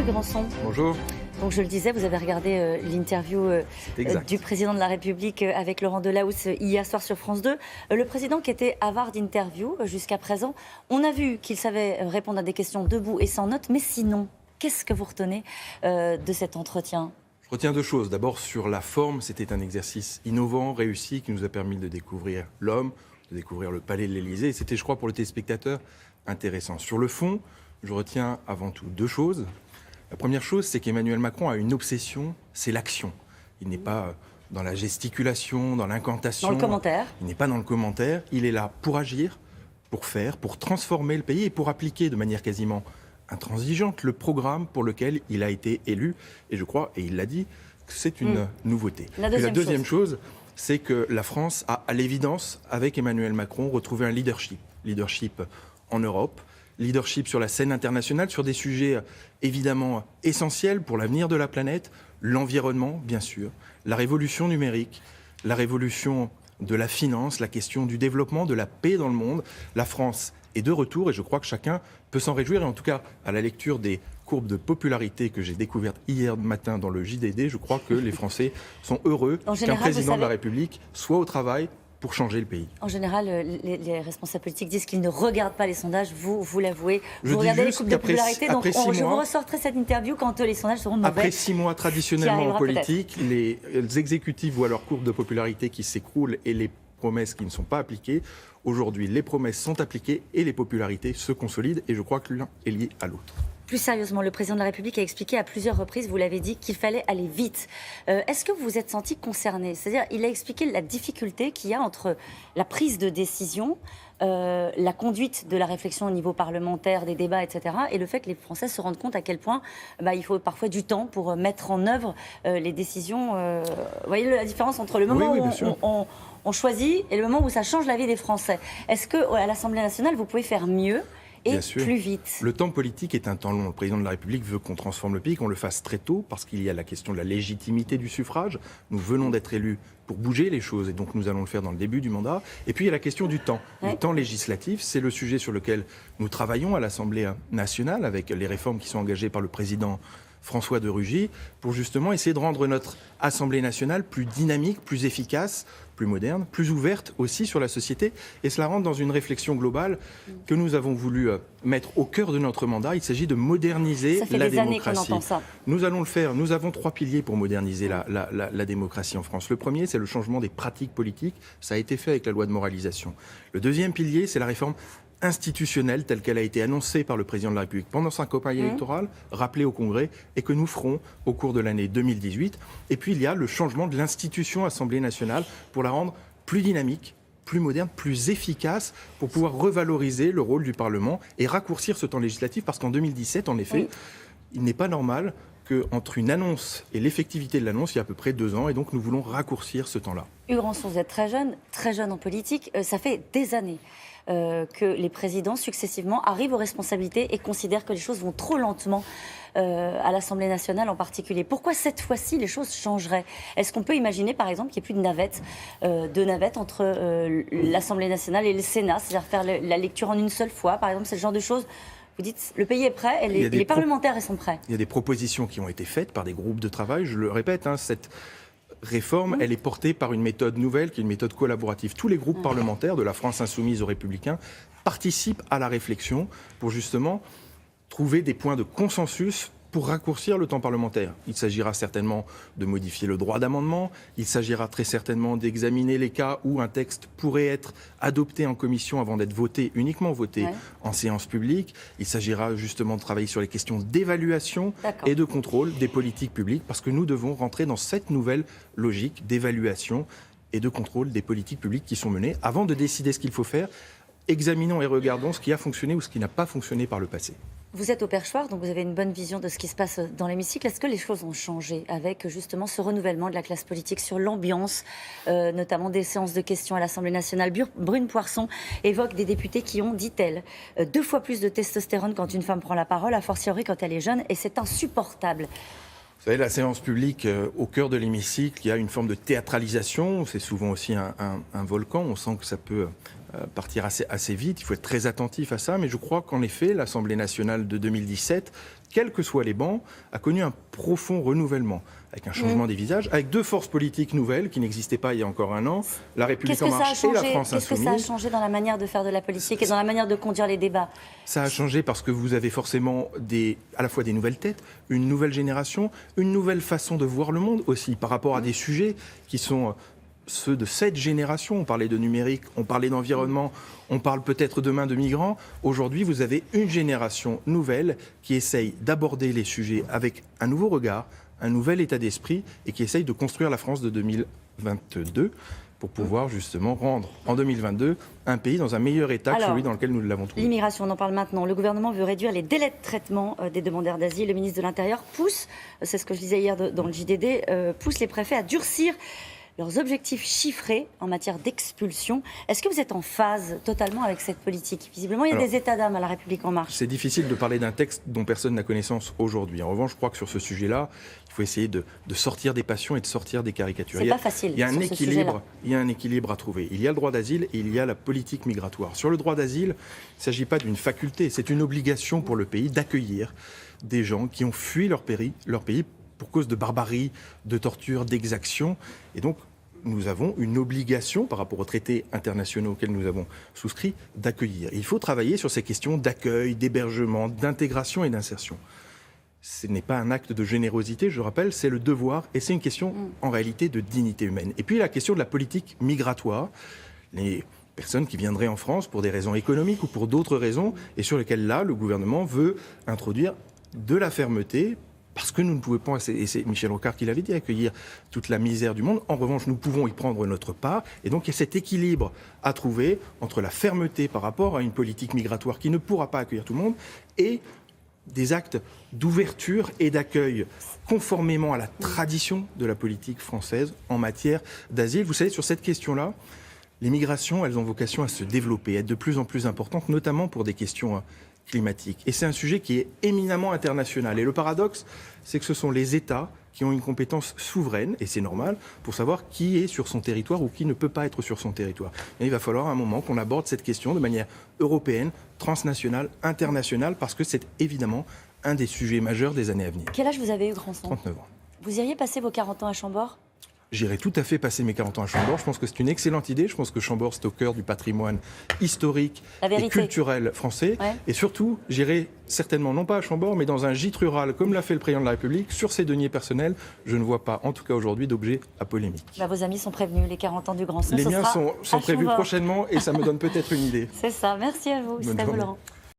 Granson. Bonjour. Donc je le disais, vous avez regardé l'interview du président de la République avec Laurent Delahousse hier soir sur France 2. Le président qui était avare d'interviews jusqu'à présent, on a vu qu'il savait répondre à des questions debout et sans notes, mais sinon, qu'est-ce que vous retenez de cet entretien ? Je retiens deux choses. D'abord, sur la forme, c'était un exercice innovant, réussi, qui nous a permis de découvrir l'homme, de découvrir le palais de l'Élysée. C'était, je crois, pour le téléspectateur, intéressant. Sur le fond, je retiens avant tout deux choses. La première chose, c'est qu'Emmanuel Macron a une obsession, c'est l'action. Il n'est pas dans la gesticulation, dans l'incantation. Dans le commentaire. Il n'est pas dans le commentaire. Il est là pour agir, pour faire, pour transformer le pays et pour appliquer de manière quasiment intransigeante le programme pour lequel il a été élu. Et je crois, et il l'a dit, que c'est une nouveauté. La deuxième chose, c'est que la France a, à l'évidence, avec Emmanuel Macron, retrouvé un leadership. Leadership en Europe, leadership sur la scène internationale, sur des sujets évidemment essentiels pour l'avenir de la planète, l'environnement, bien sûr, la révolution numérique, la révolution de la finance, la question du développement, de la paix dans le monde. La France est de retour et je crois que chacun peut s'en réjouir. Et en tout cas, à la lecture des courbes de popularité que j'ai découvertes hier matin dans le JDD, je crois que les Français sont heureux qu'un président de la République soit au travail pour changer le pays. En général, les responsables politiques disent qu'ils ne regardent pas les sondages. Vous l'avouez. Vous regardez les coupes de popularité. Donc je vous ressortirai cette interview quand les sondages seront mauvais. Après 6 mois, traditionnellement en politique, les exécutifs voient leur courbe de popularité qui s'écroule et les promesses qui ne sont pas appliquées. Aujourd'hui, les promesses sont appliquées et les popularités se consolident. Et je crois que l'un est lié à l'autre. Plus sérieusement, le président de la République a expliqué à plusieurs reprises, vous l'avez dit, qu'il fallait aller vite. Est-ce que vous vous êtes senti concerné ? C'est-à-dire, il a expliqué la difficulté qu'il y a entre la prise de décision, la conduite de la réflexion au niveau parlementaire, des débats, etc., et le fait que les Français se rendent compte à quel point il faut parfois du temps pour mettre en œuvre les décisions. Vous voyez la différence entre le moment où on choisit et le moment où ça change la vie des Français. Est-ce qu'à l'Assemblée nationale, vous pouvez faire mieux ? Et plus vite. Le temps politique est un temps long. Le président de la République veut qu'on transforme le pays, qu'on le fasse très tôt, parce qu'il y a la question de la légitimité du suffrage. Nous venons d'être élus pour bouger les choses, et donc nous allons le faire dans le début du mandat. Et puis il y a la question du temps. Le temps législatif, c'est le sujet sur lequel nous travaillons à l'Assemblée nationale, avec les réformes qui sont engagées par le président François de Rugy, pour justement essayer de rendre notre Assemblée nationale plus dynamique, plus efficace, plus moderne, plus ouverte aussi sur la société, et cela rentre dans une réflexion globale que nous avons voulu mettre au cœur de notre mandat. Il s'agit de moderniser la démocratie. Ça fait des années qu'on entend ça. Nous allons le faire. Nous avons 3 piliers pour moderniser la démocratie en France. Le premier, c'est le changement des pratiques politiques. Ça a été fait avec la loi de moralisation. Le deuxième pilier, c'est la réforme institutionnelle telle qu'elle a été annoncée par le président de la République pendant sa campagne électorale, rappelée au Congrès, et que nous ferons au cours de l'année 2018. Et puis il y a le changement de l'institution Assemblée nationale pour la rendre plus dynamique, plus moderne, plus efficace, pour pouvoir revaloriser le rôle du Parlement et raccourcir ce temps législatif, parce qu'en 2017, en effet, il n'est pas normal qu'entre une annonce et l'effectivité de l'annonce, il y a à peu près 2 ans, et donc nous voulons raccourcir ce temps-là. Hugues Rançon, vous êtes très jeune en politique, ça fait des années que les présidents successivement arrivent aux responsabilités et considèrent que les choses vont trop lentement à l'Assemblée nationale en particulier. Pourquoi cette fois-ci les choses changeraient ? Est-ce qu'on peut imaginer par exemple qu'il n'y ait plus de navette entre l'Assemblée nationale et le Sénat, c'est-à-dire faire la lecture en une seule fois, par exemple, c'est le genre de choses. Vous dites, le pays est prêt et les parlementaires sont prêts. Il y a des propositions qui ont été faites par des groupes de travail, je le répète, cette réforme, elle est portée par une méthode nouvelle, qui est une méthode collaborative. Tous les groupes parlementaires, de la France insoumise aux Républicains, participent à la réflexion pour justement trouver des points de consensus pour raccourcir le temps parlementaire. Il s'agira certainement de modifier le droit d'amendement, il s'agira très certainement d'examiner les cas où un texte pourrait être adopté en commission avant d'être uniquement voté en séance publique. Il s'agira justement de travailler sur les questions d'évaluation et de contrôle des politiques publiques, parce que nous devons rentrer dans cette nouvelle logique d'évaluation et de contrôle des politiques publiques qui sont menées. Avant de décider ce qu'il faut faire, examinons et regardons ce qui a fonctionné ou ce qui n'a pas fonctionné par le passé. Vous êtes au perchoir, donc vous avez une bonne vision de ce qui se passe dans l'hémicycle. Est-ce que les choses ont changé avec justement ce renouvellement de la classe politique sur l'ambiance, notamment des séances de questions à l'Assemblée nationale ? Brune Poirson évoque des députés qui ont, dit-elle, 2 fois plus de testostérone quand une femme prend la parole, a fortiori quand elle est jeune, et c'est insupportable. Vous savez, la séance publique, au cœur de l'hémicycle, il y a une forme de théâtralisation. C'est souvent aussi un volcan. On sent que ça peut partir assez vite. Il faut être très attentif à ça. Mais je crois qu'en effet, l'Assemblée nationale de 2017, quels que soient les bancs, a connu un profond renouvellement, avec un changement des visages, avec deux forces politiques nouvelles qui n'existaient pas il y a encore un an, La République En Marche et la France Insoumise. Qu'est-ce que ça a changé dans la manière de faire de la politique et dans la manière de conduire les débats? Ça a changé parce que vous avez forcément à la fois des nouvelles têtes, une nouvelle génération, une nouvelle façon de voir le monde aussi, par rapport à des sujets qui sont ceux de cette génération. On parlait de numérique, on parlait d'environnement, on parle peut-être demain de migrants. Aujourd'hui, vous avez une génération nouvelle qui essaye d'aborder les sujets avec un nouveau regard, un nouvel état d'esprit et qui essaye de construire la France de 2022 pour pouvoir justement rendre en 2022 un pays dans un meilleur état que celui dans lequel nous l'avons trouvé. L'immigration, on en parle maintenant. Le gouvernement veut réduire les délais de traitement des demandeurs d'asile. Le ministre de l'Intérieur pousse, c'est ce que je disais hier dans le JDD, pousse les préfets à durcir leurs objectifs chiffrés en matière d'expulsion. Est-ce que vous êtes en phase totalement avec cette politique? Visiblement, il y a des états d'âme à La République En Marche. C'est difficile de parler d'un texte dont personne n'a connaissance aujourd'hui. En revanche, je crois que sur ce sujet-là, il faut essayer de sortir des passions et de sortir des caricatures. C'est pas facile. Il y a un équilibre à trouver. Il y a le droit d'asile et il y a la politique migratoire. Sur le droit d'asile, il ne s'agit pas d'une faculté, c'est une obligation pour le pays d'accueillir des gens qui ont fui leur pays pour cause de barbarie, de torture, d'exaction. Et donc, nous avons une obligation, par rapport aux traités internationaux auxquels nous avons souscrit, d'accueillir. Il faut travailler sur ces questions d'accueil, d'hébergement, d'intégration et d'insertion. Ce n'est pas un acte de générosité, je rappelle, c'est le devoir, et c'est une question, en réalité, de dignité humaine. Et puis, la question de la politique migratoire, les personnes qui viendraient en France pour des raisons économiques ou pour d'autres raisons, et sur lesquelles, là, le gouvernement veut introduire de la fermeté, parce que nous ne pouvons pas, et c'est Michel Rocard qui l'avait dit, accueillir toute la misère du monde. En revanche, nous pouvons y prendre notre part. Et donc, il y a cet équilibre à trouver entre la fermeté par rapport à une politique migratoire qui ne pourra pas accueillir tout le monde et des actes d'ouverture et d'accueil conformément à la tradition de la politique française en matière d'asile. Vous savez, sur cette question-là, les migrations, elles ont vocation à se développer, à être de plus en plus importantes, notamment pour des questions climatique. Et c'est un sujet qui est éminemment international. Et le paradoxe, c'est que ce sont les États qui ont une compétence souveraine, et c'est normal, pour savoir qui est sur son territoire ou qui ne peut pas être sur son territoire. Et il va falloir à un moment qu'on aborde cette question de manière européenne, transnationale, internationale, parce que c'est évidemment un des sujets majeurs des années à venir. Quel âge vous avez eu, Grandson? 39 ans. Vous iriez passer vos 40 ans à Chambord? J'irai tout à fait passer mes 40 ans à Chambord. Je pense que c'est une excellente idée. Je pense que Chambord, c'est au cœur du patrimoine historique et culturel français. Ouais. Et surtout, j'irai certainement, non pas à Chambord, mais dans un gîte rural, comme l'a fait le président de la République, sur ses deniers personnels. Je ne vois pas, en tout cas aujourd'hui, d'objet à polémique. Vos amis sont prévenus, les 40 ans du Grandson. Les miens sont prévus prochainement et ça me donne peut-être une idée. C'est ça. Merci à vous. C'est à vous, Laurent.